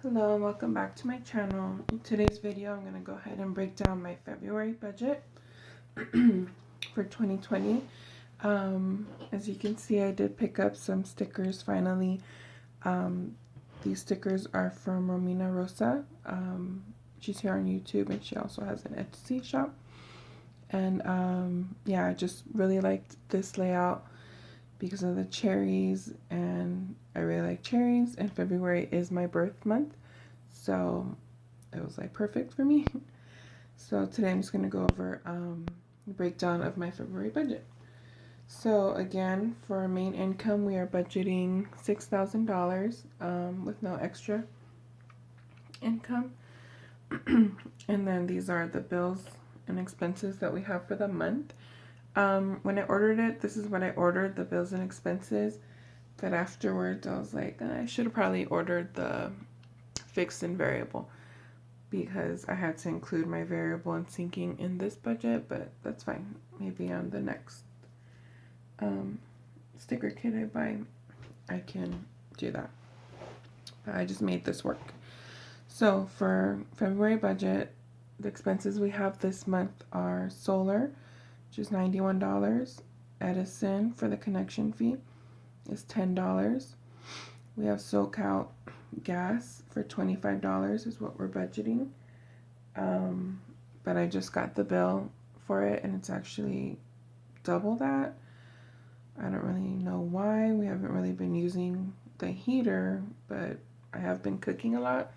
Hello and welcome back to my channel. In today's video I'm going to go ahead and break down my February budget for 2020. As you can see, I did pick up some stickers finally. These stickers are from Romina Rosa. She's here on YouTube and she also has an Etsy shop. And yeah, I just really liked this layout because of the cherries, and I really like cherries, and February is my birth month, so it was like perfect for me. So today I'm just going to go over the breakdown of my February budget. So again, for our main income, we are budgeting $6,000 with no extra income. And then these are the bills and expenses that we have for the month. When I ordered it, this is what I ordered, the bills and expenses. But afterwards, I was like, I should have probably ordered the fixed and variable because I had to include my variable and sinking in this budget, but that's fine. Maybe on the next sticker kit I buy, I can do that. But I just made this work. So for February budget, the expenses we have this month are solar, which is $91. Edison for the connection fee is $10. We have SoCal gas for $25 is what we're budgeting. But I just got the bill for it and it's actually double that. I don't really know why. We haven't really been using the heater, but I have been cooking a lot,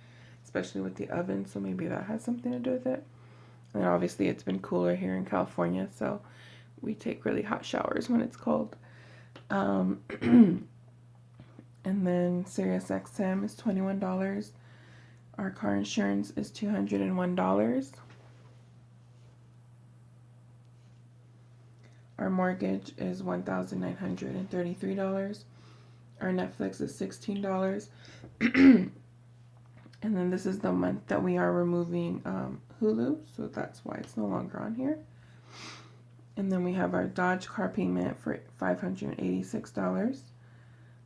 especially with the oven, so maybe that has something to do with it. And obviously it's been cooler here in California, so we take really hot showers when it's cold. And then SiriusXM is $21. Our car insurance is $201. Our mortgage is $1,933. Our Netflix is $16. And then this is the month that we are removing Hulu, so that's why it's no longer on here. And then we have our Dodge car payment for $586.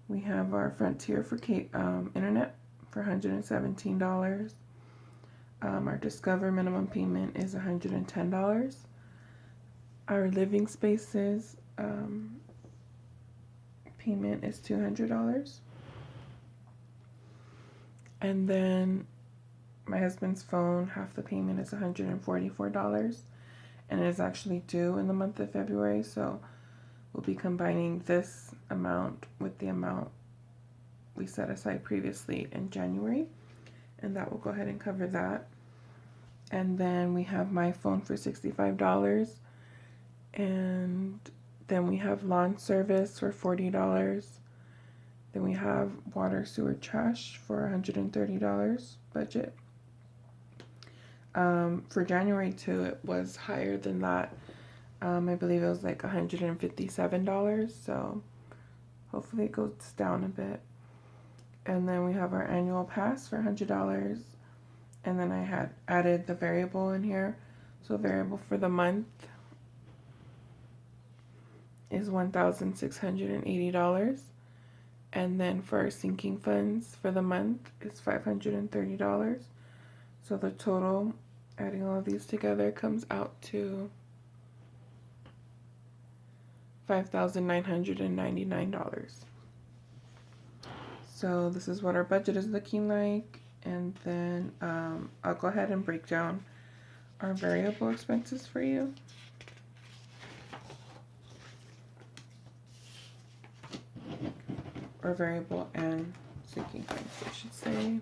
We have our Frontier for internet for $117. Our Discover minimum payment is $110. Our living spaces payment is $200. And then my husband's phone, half the payment is $144. And it is actually due in the month of February, so we'll be combining this amount with the amount we set aside previously in January, and that will go ahead and cover that. And then we have my phone for $65, and then we have lawn service for $40. Then we have water, sewer, trash for $130 budget. For January too, it was higher than that. I believe it was like $157, so hopefully it goes down a bit. And then we have our annual pass for $100. And then I had added the variable in here. So variable for the month is $1,680. And then for our sinking funds for the month is $530. So the total, adding all of these together, comes out to $5,999. So this is what our budget is looking like. And then I'll go ahead and break down our variable expenses for you. Or variable and sinking funds, I should say.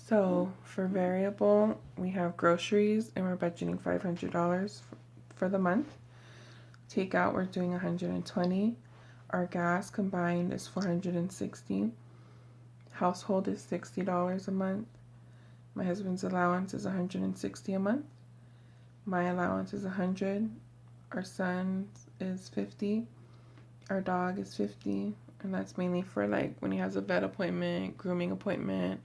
So for variable, we have groceries, and we're budgeting $500 for the month. Takeout, we're doing $120. Our gas combined is $460. Household is $60 a month. My husband's allowance is $160 a month. My allowance is $100. Our son's is $50. Our dog is $50, and that's mainly for like when he has a vet appointment, grooming appointment,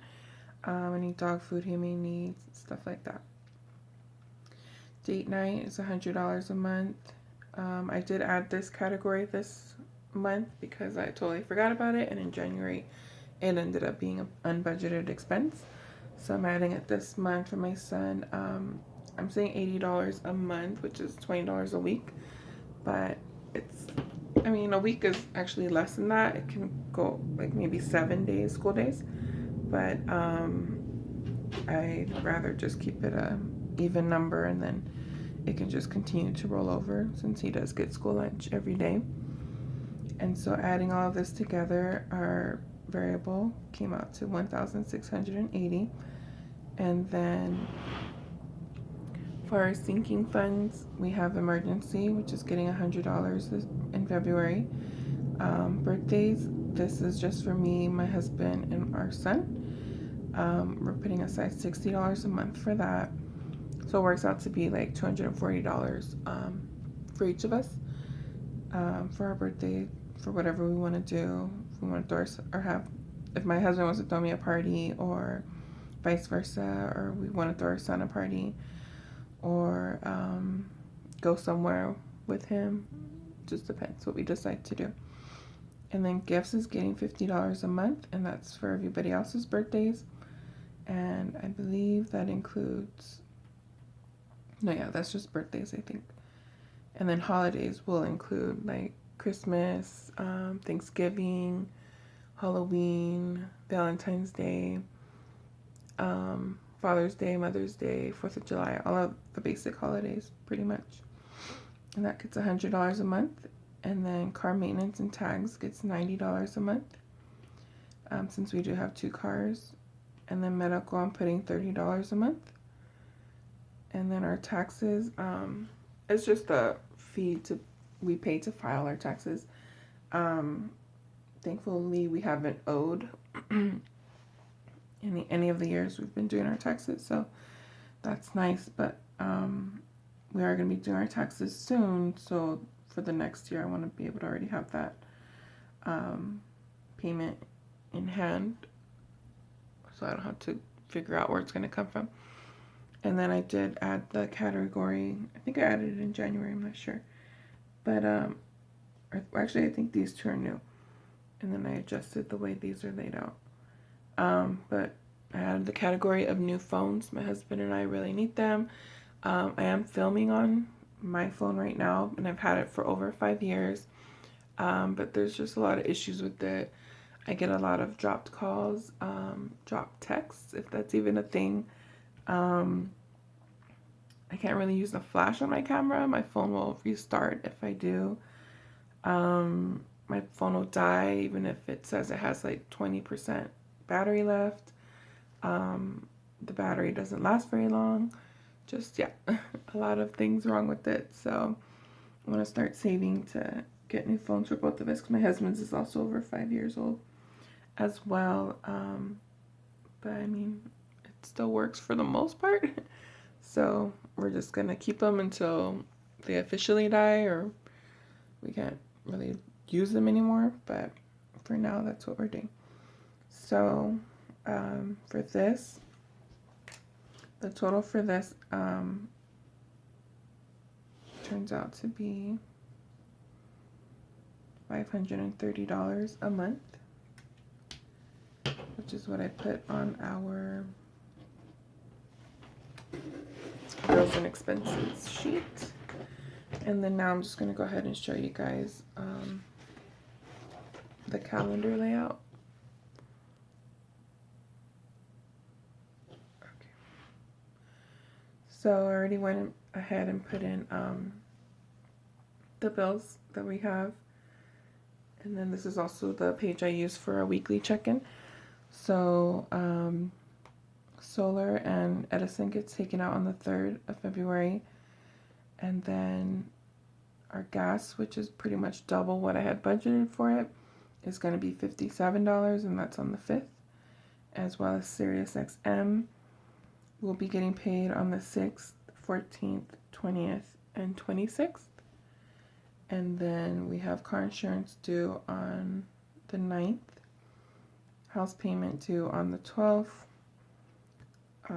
any dog food he may need, stuff like that. Date night is $100 a month. I did add this category this month because I totally forgot about it, and in January it ended up being an unbudgeted expense. So I'm adding it this month for my son. I'm saying $80 a month, which is $20 a week. But it's, I mean, a week is actually less than that. It can go like maybe 7 days, school days. But I'd rather just keep it a even number, and then it can just continue to roll over since he does get school lunch every day. And so adding all of this together, our variable came out to $1,680. And then for our sinking funds, we have emergency, which is getting $100 in February. Birthdays, this is just for me, my husband, and our son. We're putting aside $60 a month for that. So it works out to be like $240 for each of us for our birthday, for whatever we want to do. If we want to throw or have, if my husband wants to throw me a party, or vice versa, or we want to throw our son a party, or go somewhere with him. Just depends what we decide to do. And then gifts is getting $50 a month, and that's for everybody else's birthdays. And I believe that includes, no, yeah, that's just birthdays, I think. And then holidays will include like Christmas, Thanksgiving, Halloween, Valentine's Day, Father's Day, Mother's Day, 4th of July, all of the basic holidays pretty much. And that gets $100 a month. And then car maintenance and tags gets $90 a month, since we do have 2 cars. And then medical, I'm putting $30 a month. And then our taxes, it's just a fee we pay to file our taxes. Thankfully, we haven't owed any of the years we've been doing our taxes, so that's nice. But we are going to be doing our taxes soon, so for the next year, I want to be able to already have that payment in hand, so I don't have to figure out where it's going to come from. And then I did add the category. I think I added it in January, I'm not sure. But actually, I think these 2 are new. And then I adjusted the way these are laid out. But I added the category of new phones. My husband and I really need them. I am filming on my phone right now, and I've had it for over 5 years. But there's just a lot of issues with it. I get a lot of dropped calls, dropped texts, if that's even a thing. I can't really use the flash on my camera. My phone will restart if I do. My phone will die even if it says it has like 20% battery left. The battery doesn't last very long. Just, yeah, a lot of things wrong with it. So I want to start saving to get new phones for both of us, because my husband's is also over 5 years old as well. But I mean, it still works for the most part. So we're just going to keep them until they officially die, or we can't really use them anymore. But for now, that's what we're doing. So for this, the total for this turns out to be $530 a month, which is what I put on our bills and expenses sheet. And then now I'm just going to go ahead and show you guys the calendar layout. Okay. So I already went ahead and put in the bills that we have. And then this is also the page I use for a weekly check-in. So Solar and Edison gets taken out on the 3rd of February. And then our gas, which is pretty much double what I had budgeted for it, is going to be $57, and that's on the 5th. As well as SiriusXM will be getting paid on the 6th, 14th, 20th, and 26th. And then we have car insurance due on the 9th. House payment due on the 12th. We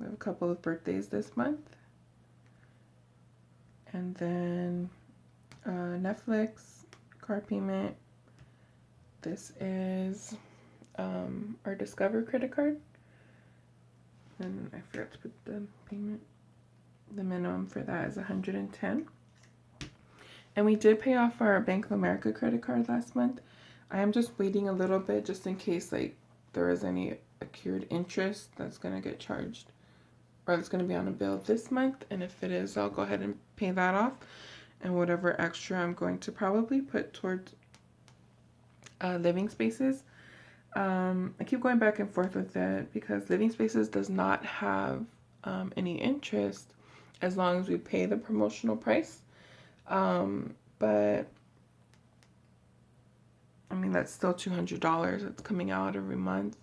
have a couple of birthdays this month. And then Netflix, car payment. This is Discover credit card. And I forgot to put the payment. The minimum for that is $110. And we did pay off our Bank of America credit card last month. I am just waiting a little bit just in case like there is any accrued interest that's going to get charged or it's going to be on a bill this month. And if it is, I'll go ahead and pay that off. And whatever extra I'm going to probably put towards living spaces. I keep going back and forth with it because living spaces does not have any interest as long as we pay the promotional price. But I mean, that's still $200 that's coming out every month,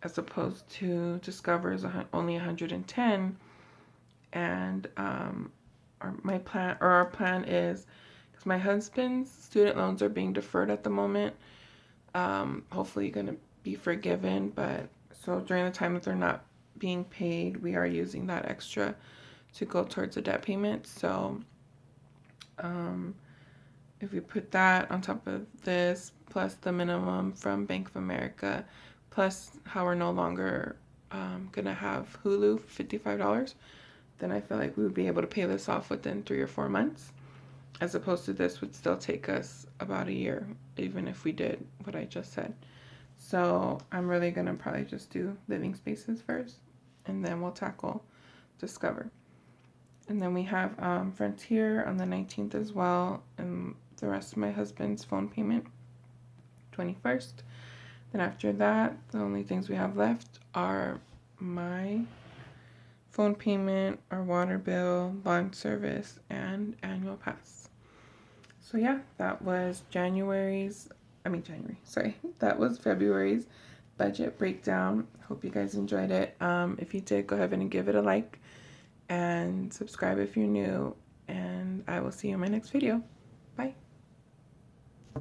as opposed to Discover is only $110. And our plan is, because my husband's student loans are being deferred at the moment, hopefully going to be forgiven, but so during the time that they're not being paid, we are using that extra to go towards a debt payment. So if we put that on top of this, plus the minimum from Bank of America, plus how we're no longer gonna have Hulu for $55, then I feel like we would be able to pay this off within 3 or 4 months, as opposed to this would still take us about a year, even if we did what I just said. So I'm really gonna probably just do living spaces first, and then we'll tackle Discover. And then we have Frontier on the 19th as well, and the rest of my husband's phone payment, 21st. Then after that, the only things we have left are my phone payment, our water bill, lawn service, and annual pass. So yeah, that was that was February's budget breakdown. Hope you guys enjoyed it. If you did, go ahead and give it a like and subscribe if you're new, and I will see you in my next video. Bye.